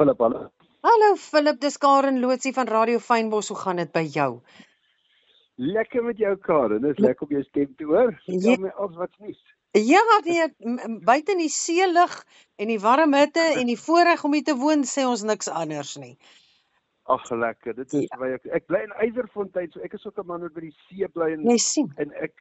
Philip, hallo. Hallo Philip, dis Karen Lootsie van Radio Fynbos. Hoe gaan dit by jou? Lekker met jou, Karen. Dis lekker om jou stem te hoor. Vertel my alles wat's nuus. Ja, buite in die seelig en die warm hitte en die voorreg om hier te woon, sê ons niks anders nie. Ag, lekker. Dit is waar ek bly in Ywerfontein, so ek is ook 'n man wat by die see bly en Jy sien. En ek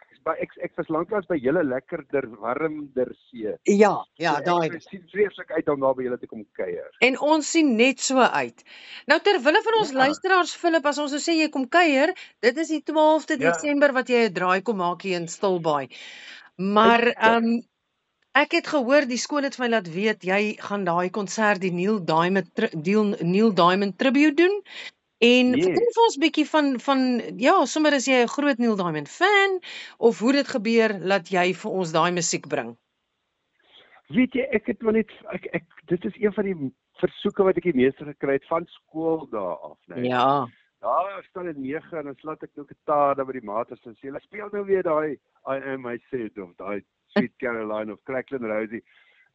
was lanklaas by julle lekkerder, warmder see. Ja, So daai. Ek sien vreeslik uit om daar by julle te kom kuier. En ons sien net so uit. Nou terwille van ons luisteraars, Philip, as ons nou sê jy kom kuier, dit is die 12de Desember wat jy 'n draai kom maak hier in Stilbaai. Maar ek het gehoor die skool het vir my laat weet jy gaan daai konsert die Neil Diamond tribute doen. En vertel vir ons bietjie van sommer as jy 'n groot Neil Diamond fan of hoe dit gebeur dat jy vir ons daai musiek bring. Weet jy, ek het maar net dit is een van die versoeke wat ek die meeste gekry het van skool daar af, né? Ja. Ja, ek staan in 9 en dan slaat ek nou gitaar daar by die maters en sê, "Hulle speel nou weer daai I Am I Said of daai Sweet Caroline of Cracklin' Rosie."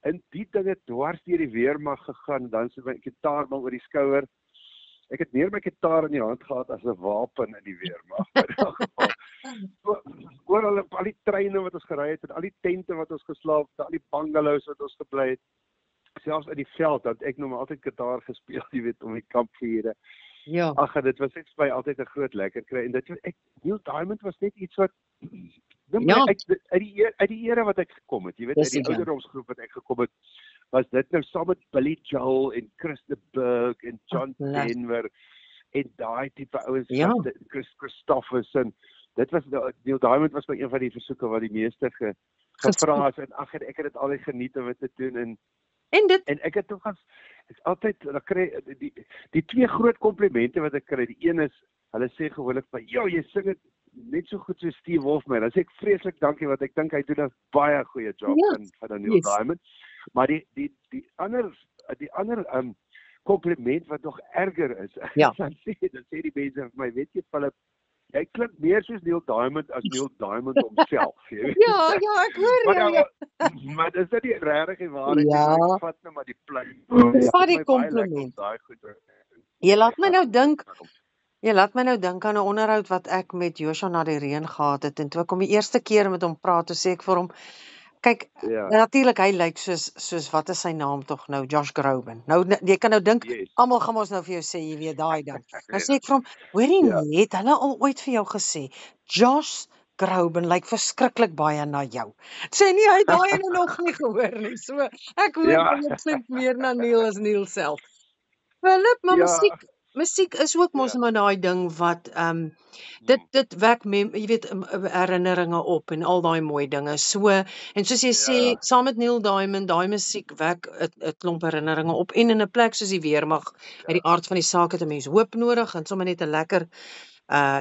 En die ding het dwars deur die weermag gegaan, dan sit my gitaar maar oor die skouer. Ek het meer my gitaar in die hand gehad as 'n wapen in die weermag. In elk geval. Oral op al die treine wat ons gery het en al die tente wat ons geslaap het, al die bungalows wat ons gebly het. Selfs in die veld dat ek nog maar altyd gitaar gespeel, jy weet, om die kampvuure. Ja. Ag, dit was net vir my altyd 'n groot lekker kry en dit Neil Diamond was net iets wat uit die era wat ek gekom het, jy weet, uit die ouderdomsgroep wat ek gekom het, was dit nou saam met Billy Joel en Chris de Burgh en John Denver en daai tipe ouens, Chris Christophers en dit was Neil Diamond was by een van die versoeke wat die meeste gevra is en ek het dit altyd geniet om dit te doen en ek het tog altyd dan kry die twee groot komplimente wat ek kry. Die een is hulle sê gewoonlik van jy sing dit net so goed so Steve Wolfman. Dan sê ek vreeslik dankie want ek dink hy doen 'n baie goeie job van Neil Diamond. Maar die ander kompliment wat nog erger is. Dan sê die mense vir my, weet jy Philip, jy klink meer soos Neil Diamond as Neil Diamond homself, jy weet. Ja, ek hoor jou. Maar dis net die regte waarheid. Ek vat nou maar die pluim. Vat die kompliment. Jy laat my nou dink aan 'n onderhoud wat ek met Joshua Nadireen gehad het en toe ek hom die eerste keer met hom praat, toe sê ek vir hom, kyk, natuurlik hy lyk soos wat is sy naam tog nou, Josh Groban. Nou jy kan nou dink, almal gaan ons nou vir jou sê, jy weet daai ding. Nou sê ek vir hom, hoorie net, hulle al ooit vir jou gesê, Josh Groban lyk verskriklik baie na jou. Sê nie hy daai nog nie gehoor nie. So ek hoor dit klink meer na Neil as Neil self. Philip, maar musiek is ook mos maar daai ding wat dit wek jy weet herinneringe op en al daai mooi dinge. So en soos jy sê, saam met Neil Diamond, daai musiek wek 'n klomp herinneringe op en in 'n plek soos die weermag, uit die aard van die saak het 'n mens hoop nodig en sommer net 'n lekker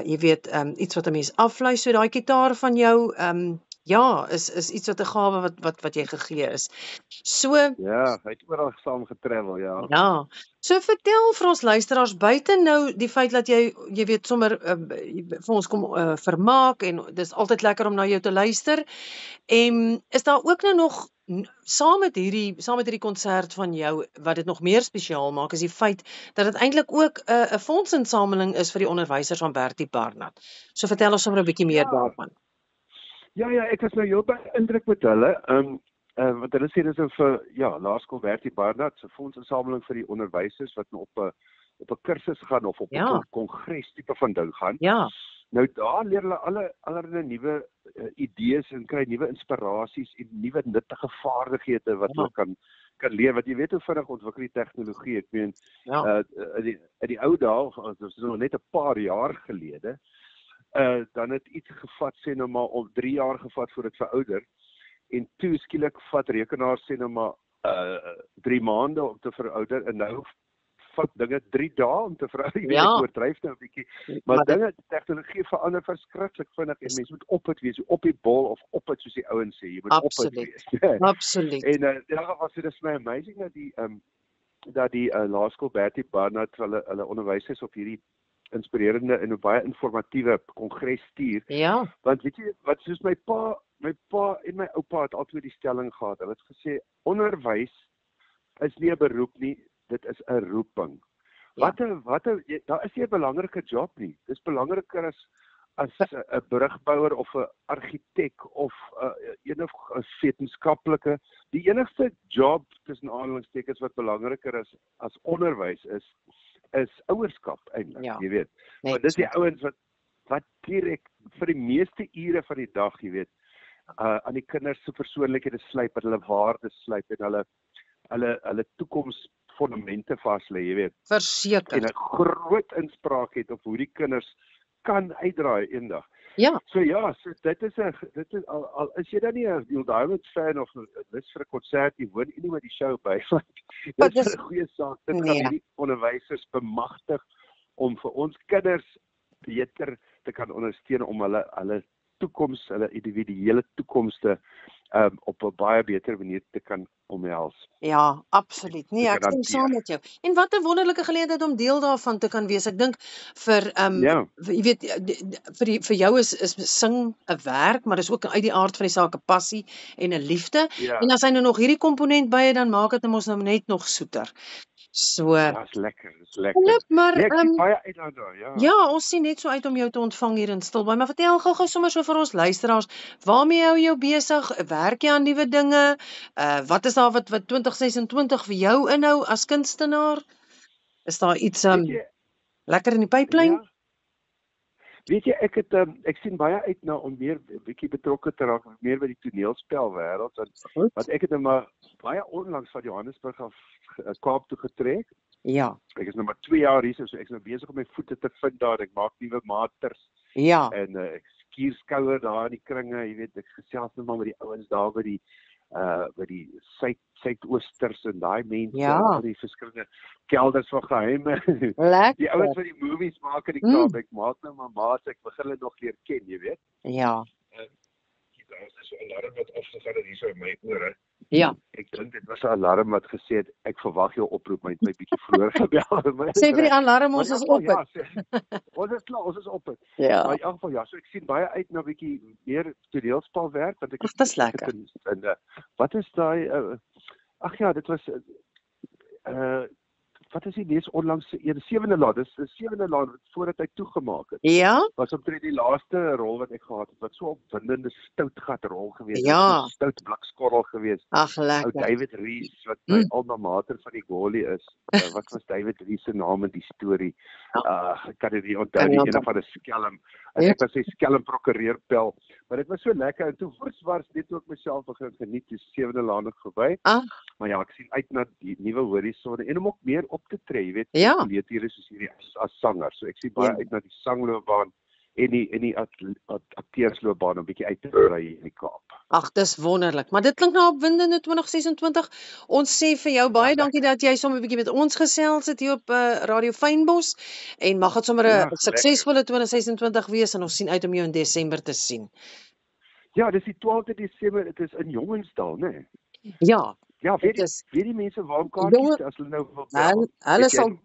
jy weet iets wat 'n mens aflei. So daai gitaar van jou is iets wat 'n gawe wat jy gegee is. So hy het oral saam getravel, Ja. So vertel vir ons luisteraars buite nou die feit dat jy weet sommer vir ons kom vermaak en dis altyd lekker om na jou te luister. En is daar ook nou nog saam met hierdie konsert van jou wat dit nog meer spesiaal maak is die feit dat dit eintlik ook 'n fondsinsameling is vir die onderwysers van Bertie Barnard. So vertel ons sommer 'n bietjie meer daarvan. Ja, ek was nou heel beïndruk met hulle. Want hulle sê dis vir Laerskool Bertie Barnard se fondsinsameling vir die onderwysers wat nou op 'n kursus gaan of op 'n kongres tipe van ding gaan. Ja. Nou daar leer hulle allerlei nuwe idees en kry nuwe inspirasies en nuwe nuttige vaardighede wat hulle kan leer. Want jy weet hoe vinnig ontwikkel die tegnologie. Ek meen in die ou dae, dit is nog net 'n paar jaar gelede, dan het iets gevat sê nou maar om 3 jaar gevat voor dit verouder. En toe skielik vat rekenaars sê nou maar 3 maande om te verouder en nou vat dinge 3 dae om te verouder. Ek oordryf nou 'n bietjie, maar tegnologie verander verskriklik vinnig en mens moet op dit wees, op die bol of op dit soos die ouens sê, jy moet op dit wees. Absoluut. En in elk geval sê dit is my amazing dat die Laerskool Bertie Barnard hulle onderwysers op hierdie inspirerende en baie informatiewe kongres stuur. Ja. Want weet jy wat, soos my pa en my oupa het altyd die stelling gehad. Hulle het gesê onderwys is nie 'n beroep nie, dit is 'n roep. beroeping. Daar is nie 'n belangrike job nie. Dis belangriker as 'n brugbouer of 'n argitek of 'n wetenskaplike. Die enigste job tussen aanhalingstekens wat belangriker is as onderwys is ouerskap eintlik, jy weet. Want dis die ouens wat direk vir die meeste ure van die dag, jy weet, aan die kinders se persoonlikhede slyp, en hulle waardes slyp en hulle toekomsfondamente vas lê, jy weet. Verseker. En 'n groot inspraak het op hoe die kinders kan uitdraai eendag. Ja. So dit is al is jy dan nie 'n Neil Diamond fan of lus vir 'n konsert, jy woon nie met die show by. Dit is 'n goeie saak. Dit gaan hierdie onderwysers bemagtig om vir ons kinders beter te kan ondersteun om hulle toekoms, hulle individuele toekomste op 'n baie beter manier te kan omhels. Ja, absoluut. Nee, ek stem saam met jou. En wat 'n wonderlike geleentheid om deel daarvan te kan wees. Ek dink vir jy weet vir jou is sing 'n werk, maar dis ook uit die aard van die saak 'n passie en 'n liefde. Ja. En as hy nou nog hierdie komponent by het, dan maak dit hom ons nou net nog soeter. So dis lekker, dis lekker. Maar ek sien baie uit daarna, ja. Ja, ons sien net so uit om jou te ontvang hier in Stilbaai, maar vertel gou sommer so vir ons luisteraars, waarmee hou jy besig? Werk jy aan nuwe dinge? Wat is daar wat 2026 vir jou inhou as kunstenaar? Is daar iets lekker in die pyplyn? Ja. Weet jy, ek sien baie uit na om meer 'n bietjie betrokke te raak meer by die toneelspelwêreld, want ek het nou maar baie onlangs van Johannesburg af Kaap toe getrek. Ja. Ek is nou maar 2 jaar hier, so ek is nou besig om my voete te vind daar. Ek maak nuwe maters. Ja. En ek skuur skouer daar in die kringe, jy weet, ek gesels net maar met die ouens daar by die suidoosters en daai mense in die verskillende kelders van geheime. Lekker. Die ouens wat die movies maak in die Kaap, ek maak nou maar maats, ek begin hulle nog leer ken, jy weet. Ja. Daar is so 'n alarm wat afgegaan het hier so in my ore. Ja. Ek dink dit was 'n alarm wat gesê het ek verwag jou oproep, maar jy het my bietjie vroeër gebel. Sê vir die alarm ons is op. Ja, ons is klaar, ons is op. Ja. Maar in elk geval so ek sien baie uit na 'n bietjie meer toneelspelwerk want ek dis lekker. En wat is daai ag ja, dit was wat is die mees onlangse een, Sewende Laan, dis die Sewende Laan voordat hy toegemaak het. Ja. Was omtrent die laaste rol wat ek gehad het, wat so 'n opwindende stoutgat rol gewees het. Ja. Stout blikskorrel gewees. Ag lekker. Ou David Rees wat my alma mater van die Goalie is. Wat was David Rees se naam in die storie? Ek kan dit nie onthou nie, een van 'n skelm. Ek was sy skelm prokureurpel, maar dit was so lekker en toe voorswars net ook myself begin geniet die Sewende Laan het verby. Maar ja, ek sien uit na die nuwe horisonne en om ook meer op te tree, jy weet, hier is hierdie as sanger. So ek sien baie uit na die sangloopbaan en die akteursloopbaan 'n bietjie uit te brei in die Kaap. Ag, dis wonderlik. Maar dit klink nou opwindende 2026. Ons sê vir jou baie dankie dat jy sommer 'n bietjie met ons gesels het hier op Radio Fynbos en mag dit sommer 'n suksesvolle 2026 wees en ons sien uit om jou in Desember te sien. Ja, dis die 12de Desember, dit is in Jongensdal, né? Nee? Ja. Ja, weet die mense waar kaartjies as hulle nou wil bel. Hulle sal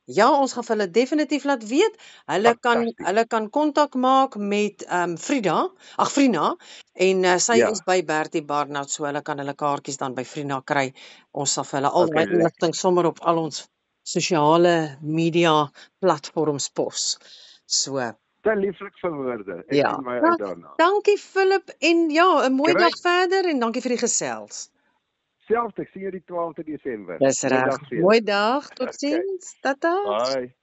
ja, ons gaan vir hulle definitief laat weet. Hulle kan kontak maak met Frina en sy is by Bertie Barnard, so hulle kan hulle kaartjies dan by Frina kry. Ons sal vir hulle al die inligting sommer op al ons sosiale media platforms pos. So te lieflik vir woorde. Ek sien my uit daarna. Dankie Philip en ja, 'n mooi dag verder en dankie vir die gesels. Selfs, ek sien jou die 12de Desember. Dis reg. Mooi dag, totsiens. Tata. Bye.